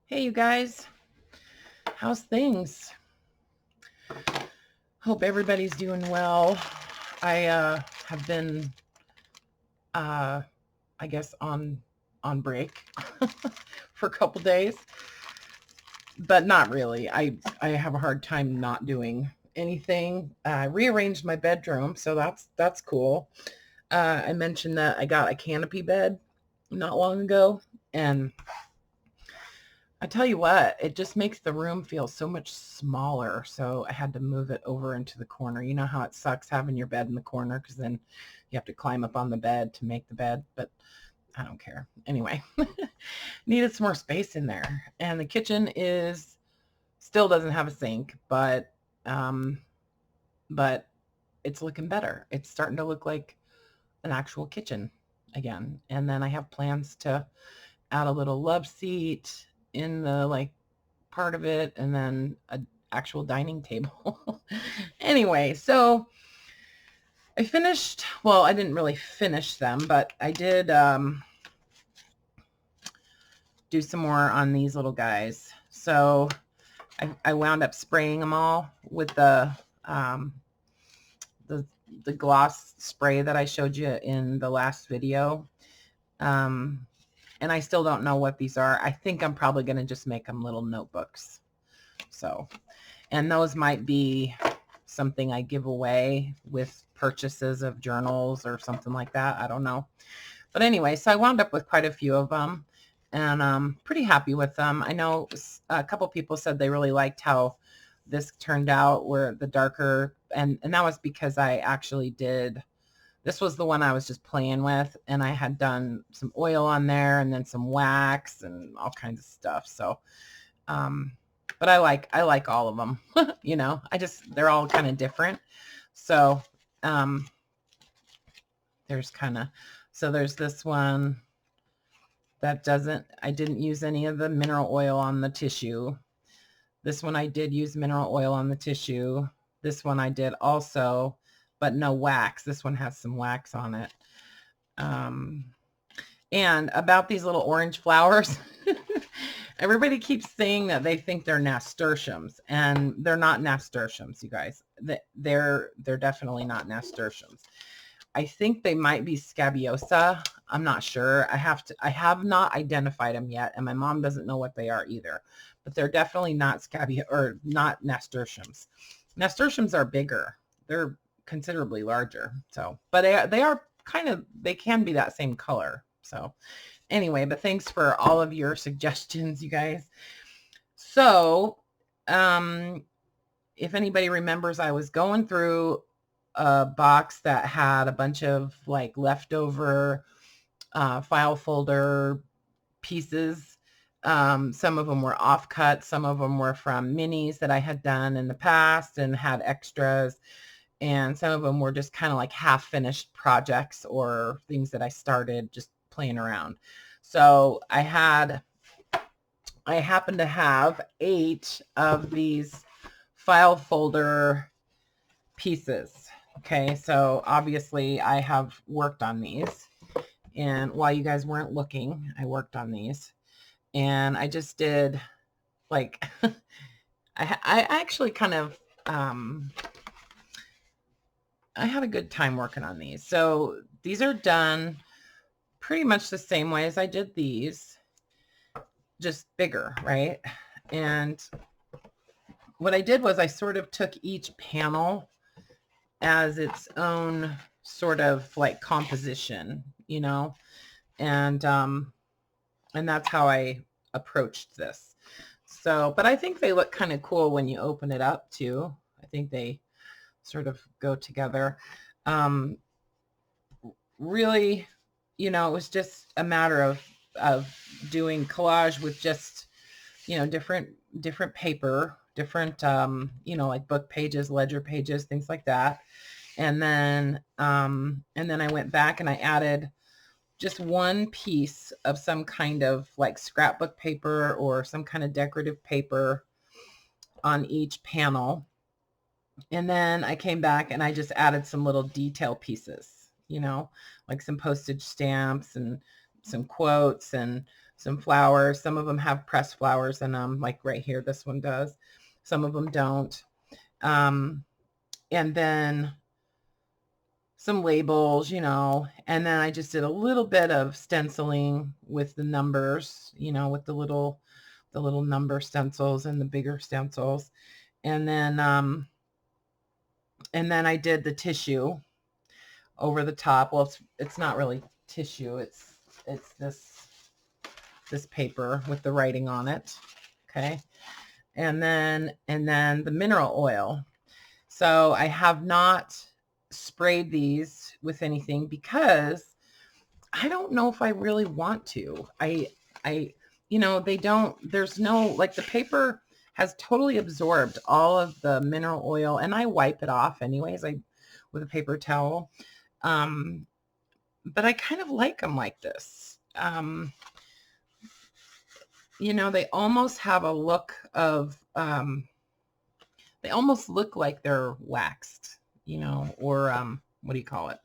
Hey, you guys, how's things? Hope everybody's doing well. I have been, uh, I guess, on break for a couple days, but not really. I have a hard time not doing anything. I rearranged my bedroom, so that's cool. I mentioned that I got a canopy bed not long ago, and I tell you what, it just makes the room feel so much smaller. So I had to move it over into the corner. You know how it sucks having your bed in the corner because then you have to climb up on the bed to make the bed, but I don't care. Anyway, needed some more space in there. And the kitchen is still doesn't have a sink, um but it's looking better. It's starting to look like an actual kitchen again. And then I have plans to add a little love seat in the part of it, and then an actual dining table. Anyway, so I finished, well, I didn't really finish them, but I did do some more on these little guys. So I wound up spraying them all with um, the the gloss spray that I showed you in the last video. Um, and I still don't know what these are. I think I'm probably going to just make them little notebooks. So, and those might be something I give away with purchases of journals or something like that. I don't know. But anyway, so I wound up with quite a few of them, and I'm pretty happy with them. I know a couple people said they really liked how this turned out, where the darker, and that was because I actually did, this was the one I was just playing with, and I had done some oil on there and then some wax and all kinds of stuff. So, but I like all of them. You know, they're all kind of different. So, um, there's kind of, so there's this one that I didn't use any of the mineral oil on the tissue. This one I did use mineral oil on the tissue. This one I did also, but no wax. This one has some wax on it. And about these little orange flowers, everybody keeps saying that they think they're nasturtiums, and they're not nasturtiums, you guys. They're definitely not nasturtiums. I think they might be scabiosa. I'm not sure. I have not identified them yet, and my mom doesn't know what they are either. But they're definitely not or not nasturtiums. Nasturtiums are bigger. They're considerably larger. So, but they are kind of, they can be that same color. So anyway, but thanks for all of your suggestions, you guys. So, if anybody remembers, I was going through a box that had a bunch of like leftover file folder pieces. Some of them were offcut. Some of them were from minis that I had done in the past and had extras. And some of them were just kind of like half finished projects or things that I started just playing around. So I happen to have 8 of these file folder pieces. Okay, so obviously I have worked on these. And while you guys weren't looking, I worked on these. And I just did like, I actually kind of, I had a good time working on these. So these are done pretty much the same way as I did these, just bigger, right? And what I did was I sort of took each panel as its own sort of like composition, you know, and that's how I approached this. So, but I think they look kind of cool when you open it up too. I think they sort of go together. Really, you know, it was just a matter of doing collage with just, you know, different paper, different you know, like book pages, ledger pages, things like that. And then I went back and I added just one piece of some kind of like scrapbook paper or some kind of decorative paper on each panel. And then I came back and I just added some little detail pieces, you know, like some postage stamps and some quotes and some flowers. Some of them have pressed flowers in them, like right here, this one does. Some of them don't. And then some labels, you know, and then I just did a little bit of stenciling with the numbers, you know, with the little number stencils and the bigger stencils. And then I did the tissue over the top. Well, it's not really tissue. It's this paper with the writing on it. Okay. And then the mineral oil. So I have not sprayed these with anything because I don't know if I really want to. You know, there's no, like, the paper has totally absorbed all of the mineral oil, and I wipe it off anyways, with a paper towel. But I kind of like them like this. You know, they almost have a look of, they almost look like they're waxed, you know, or what do you call it?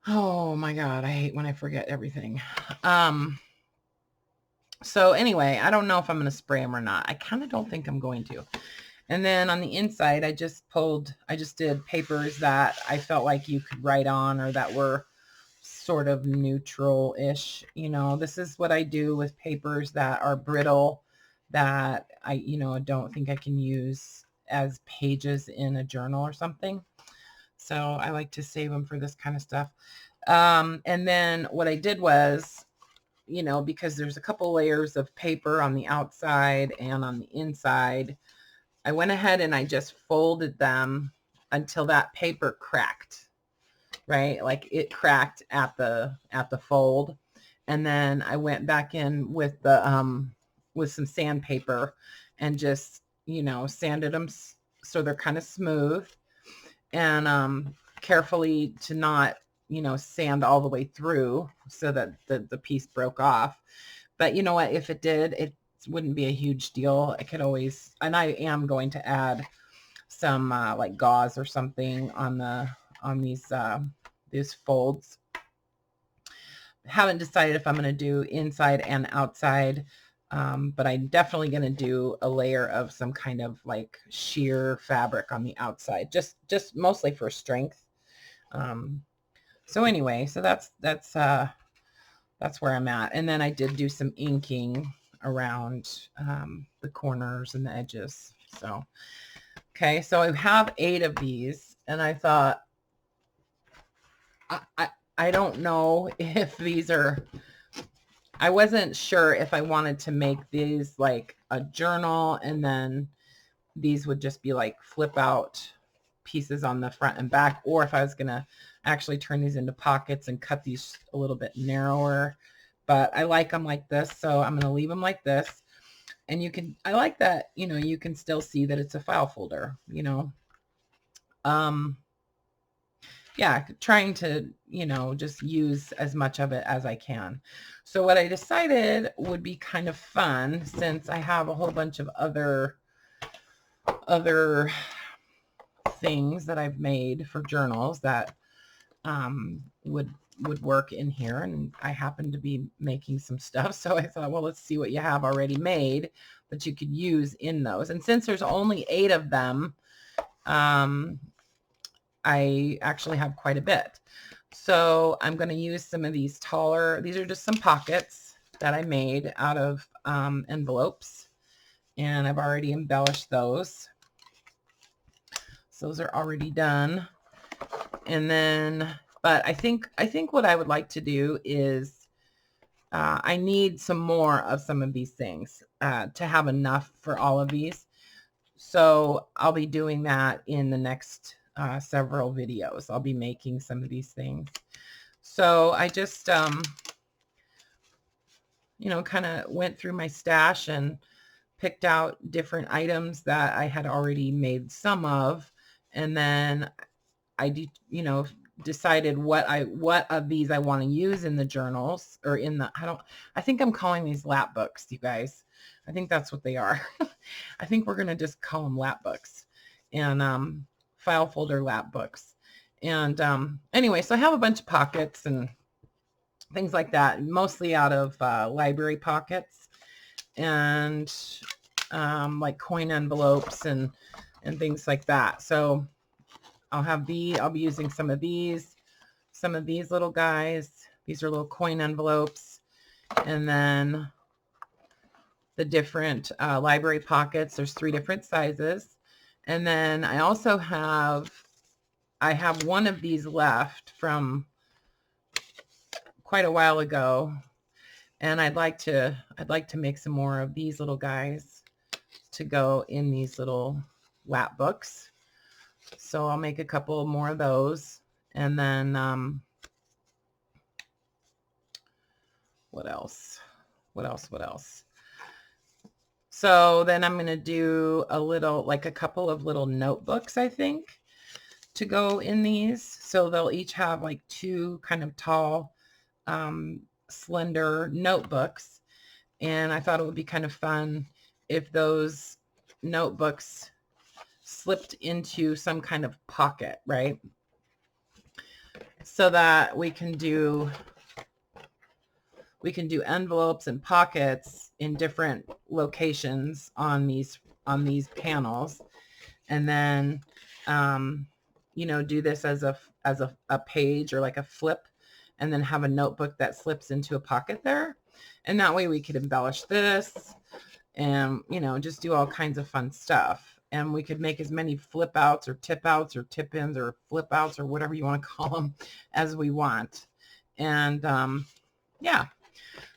Oh my God, I hate when I forget everything. So anyway, I don't know if I'm going to spray them or not. I kind of don't think I'm going to. And then on the inside, I just did papers that I felt like you could write on, or that were sort of neutral-ish. You know, this is what I do with papers that are brittle, that I, you know, don't think I can use as pages in a journal or something. So I like to save them for this kind of stuff. And then what I did was, you know, because there's a couple layers of paper on the outside and on the inside, I went ahead and I just folded them until that paper cracked, right? Like it cracked at the fold. And then I went back in with the, with some sandpaper and just, you know, sanded them so they're kind of smooth, and carefully to not, you know, sand all the way through so that the piece broke off. But you know what, if it did, it wouldn't be a huge deal. I could always, and I am going to add some like gauze or something on these folds. Haven't decided if I'm going to do inside and outside, but I'm definitely going to do a layer of some kind of like sheer fabric on the outside, just mostly for strength. So anyway, so that's where I'm at. And then I did do some inking around the corners and the edges. So, okay, so I have 8 of these, and I thought, I don't know if these are, I wasn't sure if I wanted to make these like a journal, and then these would just be like flip out pieces on the front and back, or if I was going to actually turn these into pockets and cut these a little bit narrower. But I like them like this, so I'm going to leave them like this. And you can, I like that, you know, you can still see that it's a file folder, you know. Yeah, trying to, you know, just use as much of it as I can. So what I decided would be kind of fun, since I have a whole bunch of other things that I've made for journals that would work in here, and I happen to be making some stuff, so I thought, well, let's see what you have already made that you could use in those. And since there's only 8 of them, I actually have quite a bit. So I'm going to use some of these taller, these are just some pockets that I made out of envelopes, and I've already embellished those. So those are already done. And then, but I think what I would like to do is, I need some more of some of these things to have enough for all of these. So I'll be doing that in the next several videos. I'll be making some of these things. So I just, you know, kind of went through my stash and picked out different items that I had already made some of. And then I, you know, decided what of these I want to use in the journals, or in the, I think I'm calling these lap books, you guys. I think that's what they are. I think we're going to just call them lap books, and file folder lap books. And anyway, so I have a bunch of pockets, and things like that, mostly out of library pockets and like coin envelopes and things like that. So I'll be using some of these little guys. These are little coin envelopes, and then the different library pockets. There's 3 different sizes. And then I also have one of these left from quite a while ago, and I'd like to make some more of these little guys to go in these little lap books. So I'll make a couple more of those. And then what else? So then I'm going to do a couple of little notebooks, I think, to go in these. So they'll each have like 2 kind of tall, slender notebooks. And I thought it would be kind of fun if those notebooks slipped into some kind of pocket, right? So that we can do envelopes and pockets in different locations on these panels, and then do this as a page or like a flip, and then have a notebook that slips into a pocket there, and that way we could embellish this and just do all kinds of fun stuff. And we could make as many flip outs or tip ins or flip outs or whatever you want to call them as we want. And yeah,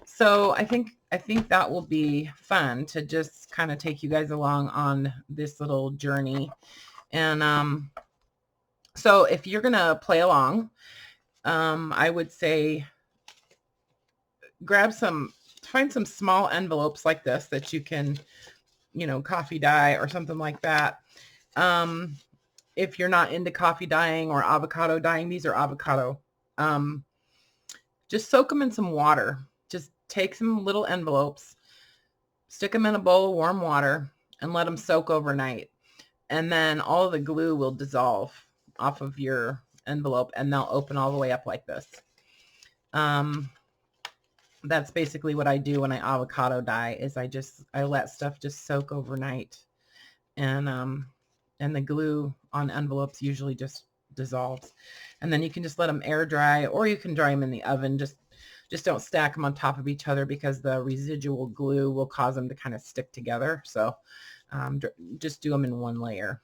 so I think that will be fun to just kind of take you guys along on this little journey. And so if you're gonna play along, I would say find some small envelopes like this that you can coffee dye or something like that. If you're not into coffee dyeing or avocado dyeing, these are avocado. Just soak them in some water. Just take some little envelopes, stick them in a bowl of warm water, and let them soak overnight. And then all of the glue will dissolve off of your envelope, and they'll open all the way up like this. That's basically what I do when I avocado dye, is I let stuff just soak overnight, and the glue on envelopes usually just dissolves. And then you can just let them air dry, or you can dry them in the oven. Just don't stack them on top of each other, because the residual glue will cause them to kind of stick together. So just do them in one layer.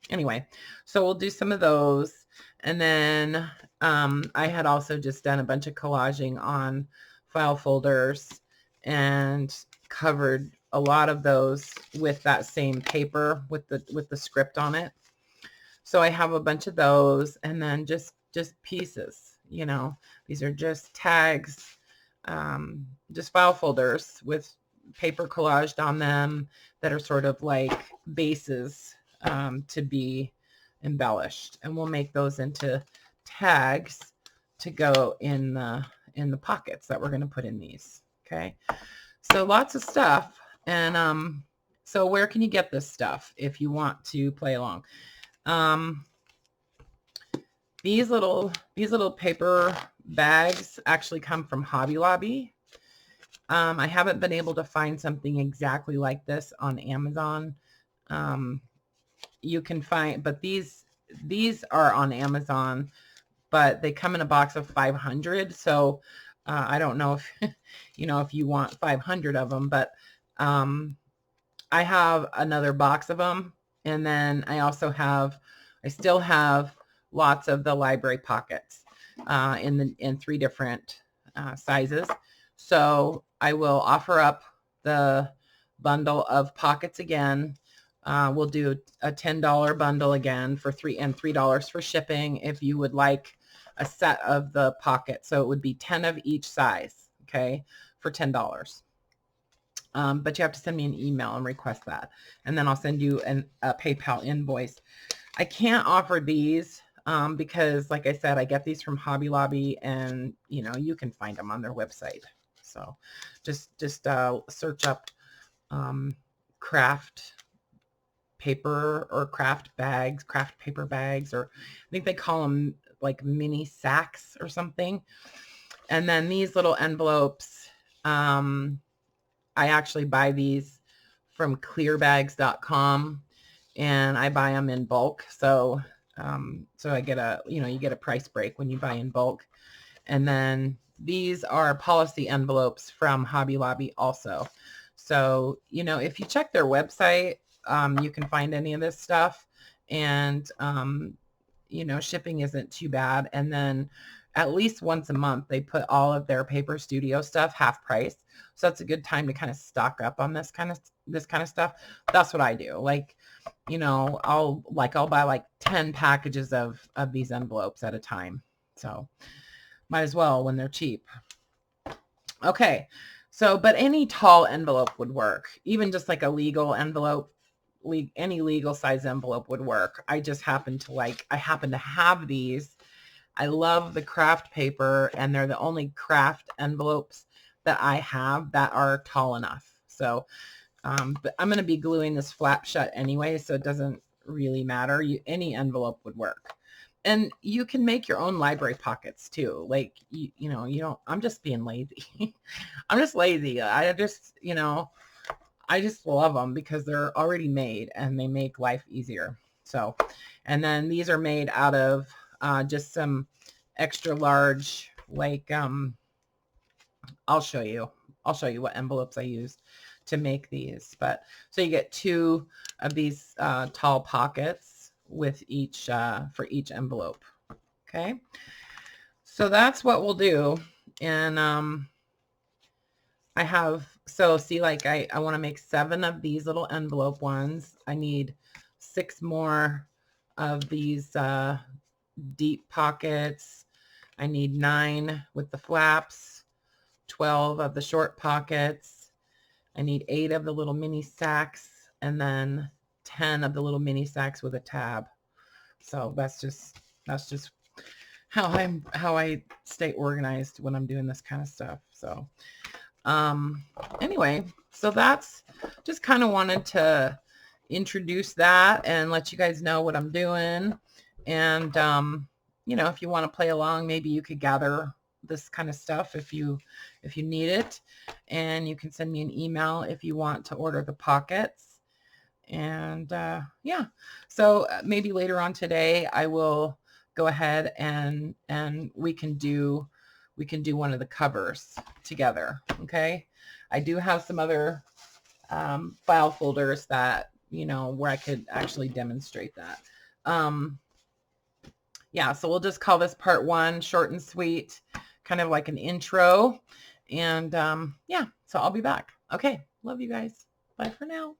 Anyway, so we'll do some of those. And then I had also just done a bunch of collaging on file folders and covered a lot of those with that same paper with the script on it. So I have a bunch of those, and then just pieces, these are just tags, just file folders with paper collaged on them that are sort of like bases to be embellished, and we'll make those into tags to go in the pockets that we're going to put in these. Okay, so lots of stuff. And so where can you get this stuff if you want to play along? These little paper bags actually come from Hobby Lobby. I haven't been able to find something exactly like this on Amazon. You can find, but these are on Amazon, but they come in a box of 500. So I don't know if, if you want 500 of them, but I have another box of them. And then I still have lots of the library pockets in 3 different sizes. So I will offer up the bundle of pockets again. We'll do a $10 bundle again for $3 for shipping if you would like a set of the pockets. So it would be 10 of each size, okay, for $10. But you have to send me an email and request that, and then I'll send you a PayPal invoice. I can't offer these because, like I said, I get these from Hobby Lobby, and you can find them on their website. So just search up craft paper or craft paper bags, or I think they call them like mini sacks or something. And then these little envelopes, I actually buy these from clearbags.com, and I buy them in bulk. So, so I get a, you get a price break when you buy in bulk. And then these are policy envelopes from Hobby Lobby also. So, if you check their website, you can find any of this stuff, and, shipping isn't too bad. And then at least once a month, they put all of their Paper Studio stuff half price. So that's a good time to kind of stock up on this kind of stuff. That's what I do. Like, I'll buy like 10 packages of these envelopes at a time. So might as well when they're cheap. Okay. So, but any tall envelope would work. Even just like a legal envelope, any legal size envelope would work. I happen to have these. I love the craft paper, and they're the only craft envelopes that I have that are tall enough. So, but I'm going to be gluing this flap shut anyway, so it doesn't really matter. Any envelope would work. And you can make your own library pockets too. Like, you don't, I'm just being lazy. I'm just lazy. I just love them because they're already made and they make life easier. So, and then these are made out of just some extra large, like, I'll show you what envelopes I used to make these. But so you get 2 of these tall pockets with each, for each envelope. Okay. So that's what we'll do. And I have, so see, like I want to make 7 of these little envelope ones. I need 6 more of these deep pockets. I need 9 with the flaps, 12 of the short pockets. I need 8 of the little mini sacks, and then 10 of the little mini sacks with a tab. So that's just how I stay organized when I'm doing this kind of stuff. So anyway, so that's just kind of wanted to introduce that and let you guys know what I'm doing. And if you want to play along, maybe you could gather this kind of stuff if you need it, and you can send me an email if you want to order the pockets. And yeah, so maybe later on today I will go ahead and we can do one of the covers together. Okay, I do have some other file folders that where I could actually demonstrate that. Yeah, so we'll just call this part 1, short and sweet, kind of like an intro. And yeah, so I'll be back. Okay, love you guys. Bye for now.